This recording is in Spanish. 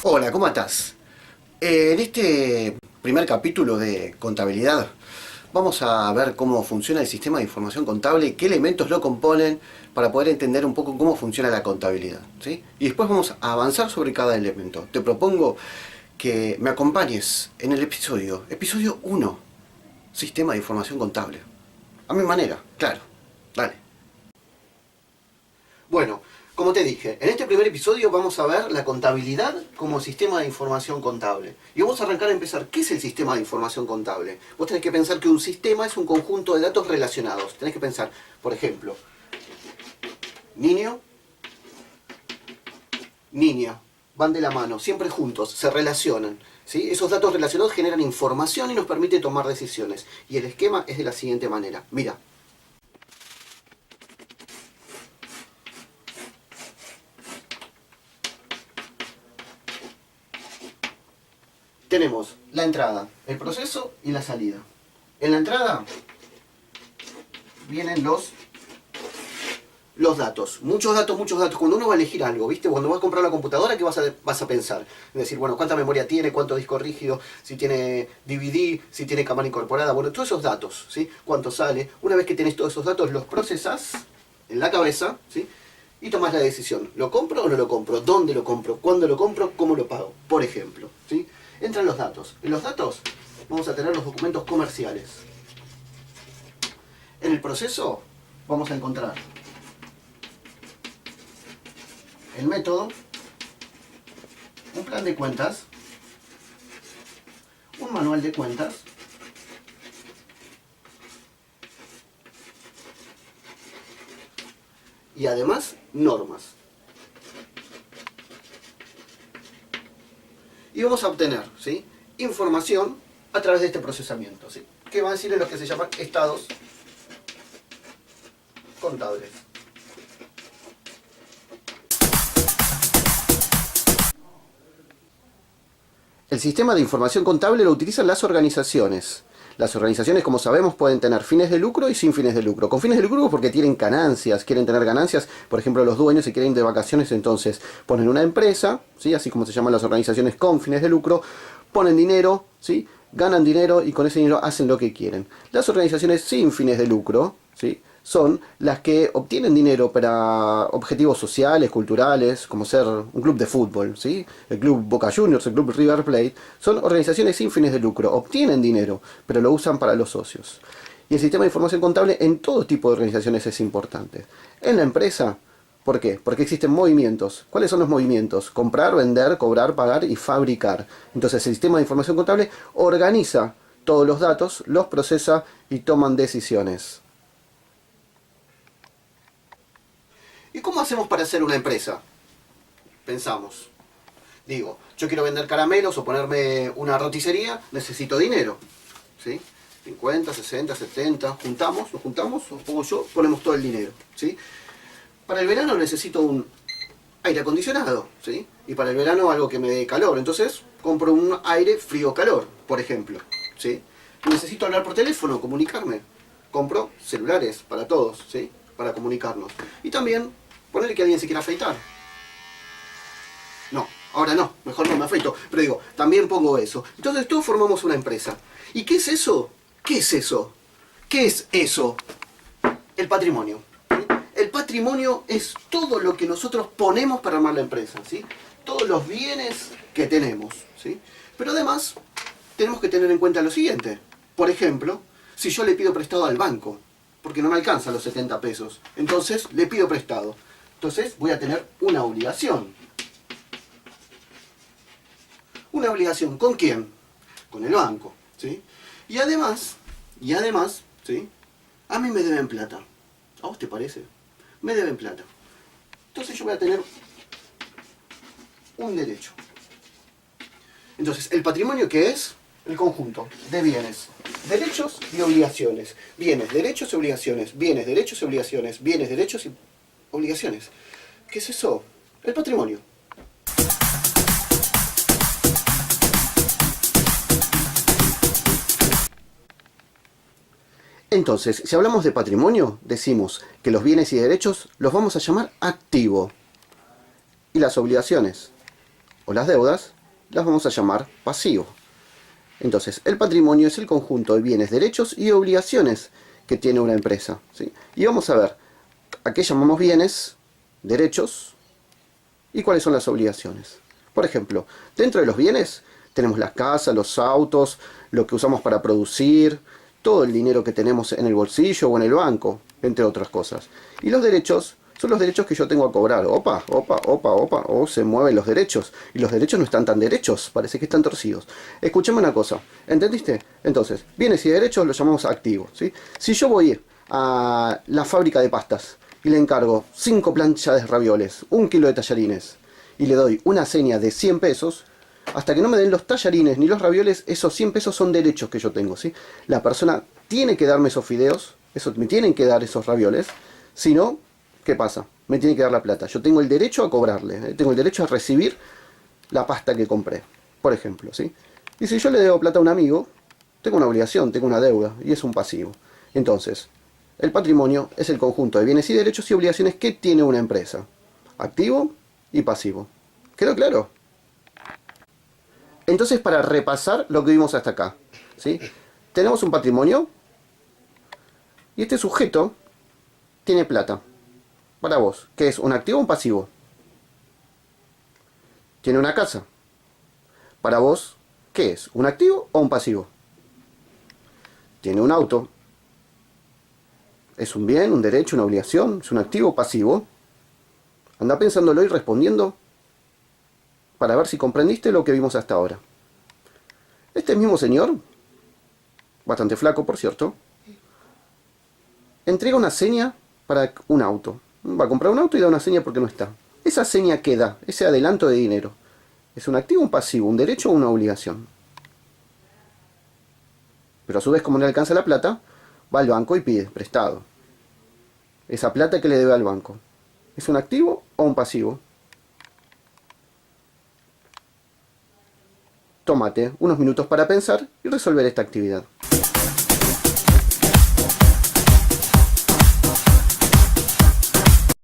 Hola, ¿cómo estás? En este primer capítulo de contabilidad vamos a ver cómo funciona el sistema de información contable, qué elementos lo componen para poder entender un poco cómo funciona la contabilidad, ¿sí? Y después vamos a avanzar sobre cada elemento. Te propongo que me acompañes en el episodio 1, sistema de información contable. A mi manera, claro. Dale. Bueno, como te dije, en este primer episodio vamos a ver la contabilidad como sistema de información contable. Y vamos a arrancar a empezar. ¿Qué es el sistema de información contable? Vos tenés que pensar que un sistema es un conjunto de datos relacionados. Tenés que pensar, por ejemplo, niño, niña, van de la mano, siempre juntos, se relacionan, ¿sí? Esos datos relacionados generan información y nos permite tomar decisiones. Y el esquema es de la siguiente manera. Mira. Tenemos la entrada, el proceso y la salida. En la entrada vienen los datos. Muchos datos, muchos datos. Cuando uno va a elegir algo, ¿viste? Cuando vas a comprar la computadora, ¿qué vas a pensar? Es decir, bueno, ¿cuánta memoria tiene? ¿Cuánto disco rígido? Si tiene DVD, si tiene cámara incorporada. Bueno, todos esos datos, ¿sí? ¿Cuánto sale? Una vez que tenés todos esos datos, los procesás en la cabeza, ¿sí? Y tomás la decisión. ¿Lo compro o no lo compro? ¿Dónde lo compro? ¿Cuándo lo compro? ¿Cómo lo pago? Por ejemplo, ¿sí? Entran los datos. En los datos vamos a tener los documentos comerciales. En el proceso vamos a encontrar el método, un plan de cuentas, un manual de cuentas, y además normas. Y vamos a obtener, ¿sí?, información a través de este procesamiento, ¿sí?, que va a decir en lo que se llaman estados contables. El sistema de información contable lo utilizan las organizaciones. Las organizaciones, como sabemos, pueden tener fines de lucro y sin fines de lucro. Con fines de lucro porque tienen ganancias, quieren tener ganancias. Por ejemplo, los dueños se quieren ir de vacaciones, entonces ponen una empresa, ¿sí?, así como se llaman las organizaciones con fines de lucro, ponen dinero, ¿sí?, ganan dinero y con ese dinero hacen lo que quieren. Las organizaciones sin fines de lucro, ¿sí?, son las que obtienen dinero para objetivos sociales, culturales, como ser un club de fútbol, ¿sí? El club Boca Juniors, el club River Plate, son organizaciones sin fines de lucro, obtienen dinero, pero lo usan para los socios. Y el sistema de información contable en todo tipo de organizaciones es importante. En la empresa, ¿por qué? Porque existen movimientos. ¿Cuáles son los movimientos? Comprar, vender, cobrar, pagar y fabricar. Entonces el sistema de información contable organiza todos los datos, los procesa y toman decisiones. ¿Y cómo hacemos para hacer una empresa? Pensamos. Digo, yo quiero vender caramelos o ponerme una roticería, necesito dinero, ¿sí? 50, 60, 70, nos juntamos, o pongo yo, ponemos todo el dinero, ¿sí? Para el verano necesito un aire acondicionado, ¿sí? Y para el verano algo que me dé calor, entonces compro un aire frío-calor, por ejemplo, ¿sí? Necesito hablar por teléfono, comunicarme, compro celulares para todos, ¿sí?, para comunicarnos. Y también ponerle que alguien se quiera afeitar. No, ahora no, mejor no me afeito. Pero digo, también pongo eso. Entonces todos formamos una empresa. ¿Y qué es eso? ¿Qué es eso? ¿Qué es eso? El patrimonio. ¿Sí? El patrimonio es todo lo que nosotros ponemos para armar la empresa, ¿sí? Todos los bienes que tenemos, ¿sí? Pero además, tenemos que tener en cuenta lo siguiente. Por ejemplo, si yo le pido prestado al banco, porque no me alcanzan los 70 pesos, entonces le pido prestado. Entonces voy a tener una obligación. ¿Una obligación con quién? Con el banco, ¿sí? Y además, ¿sí?, a mí me deben plata. ¿A vos te parece? Me deben plata. Entonces yo voy a tener un derecho. Entonces, ¿el patrimonio qué es? El conjunto de bienes, derechos y obligaciones. Bienes, derechos y obligaciones. Bienes, derechos y obligaciones. Bienes, derechos y obligaciones. ¿Qué es eso? El patrimonio. Entonces, si hablamos de patrimonio, decimos que los bienes y derechos los vamos a llamar activo. Y las obligaciones o las deudas las vamos a llamar pasivo. Entonces, el patrimonio es el conjunto de bienes, derechos y obligaciones que tiene una empresa, ¿sí? Y vamos a ver a qué llamamos bienes, derechos y cuáles son las obligaciones. Por ejemplo, dentro de los bienes tenemos las casas, los autos, lo que usamos para producir, todo el dinero que tenemos en el bolsillo o en el banco, entre otras cosas. Y los derechos son los derechos que yo tengo a cobrar. Opa, opa, opa, opa, o se mueven los derechos. Y los derechos no están tan derechos, parece que están torcidos. Escuchame una cosa, ¿entendiste? Entonces, bienes y derechos los llamamos activos, ¿sí? Si yo voy a la fábrica de pastas y le encargo 5 planchas de ravioles, 1 kilo de tallarines, y le doy una seña de 100 pesos, hasta que no me den los tallarines ni los ravioles, esos 100 pesos son derechos que yo tengo, ¿sí? La persona tiene que darme esos fideos, me tienen que dar esos ravioles, si no, ¿qué pasa? Me tiene que dar la plata. Yo tengo el derecho a cobrarle, tengo el derecho a recibir la pasta que compré, por ejemplo, ¿sí? Y si yo le debo plata a un amigo, tengo una obligación, tengo una deuda, y es un pasivo. Entonces, el patrimonio es el conjunto de bienes y derechos y obligaciones que tiene una empresa. Activo y pasivo. ¿Quedó claro? Entonces, para repasar lo que vimos hasta acá, ¿sí? Tenemos un patrimonio y este sujeto tiene plata. Para vos, ¿qué es? ¿Un activo o un pasivo? Tiene una casa. Para vos, ¿qué es? ¿Un activo o un pasivo? Tiene un auto. ¿Es un bien, un derecho, una obligación? ¿Es un activo o pasivo? Anda pensándolo y respondiendo para ver si comprendiste lo que vimos hasta ahora. Este mismo señor, bastante flaco por cierto, entrega una seña para un auto. Va a comprar un auto y da una seña porque no está. Esa seña que da, ese adelanto de dinero, ¿es un activo o un pasivo, un derecho o una obligación? Pero a su vez, como no le alcanza la plata, va al banco y pide prestado. Esa plata que le debe al banco, ¿es un activo o un pasivo? Tómate unos minutos para pensar y resolver esta actividad.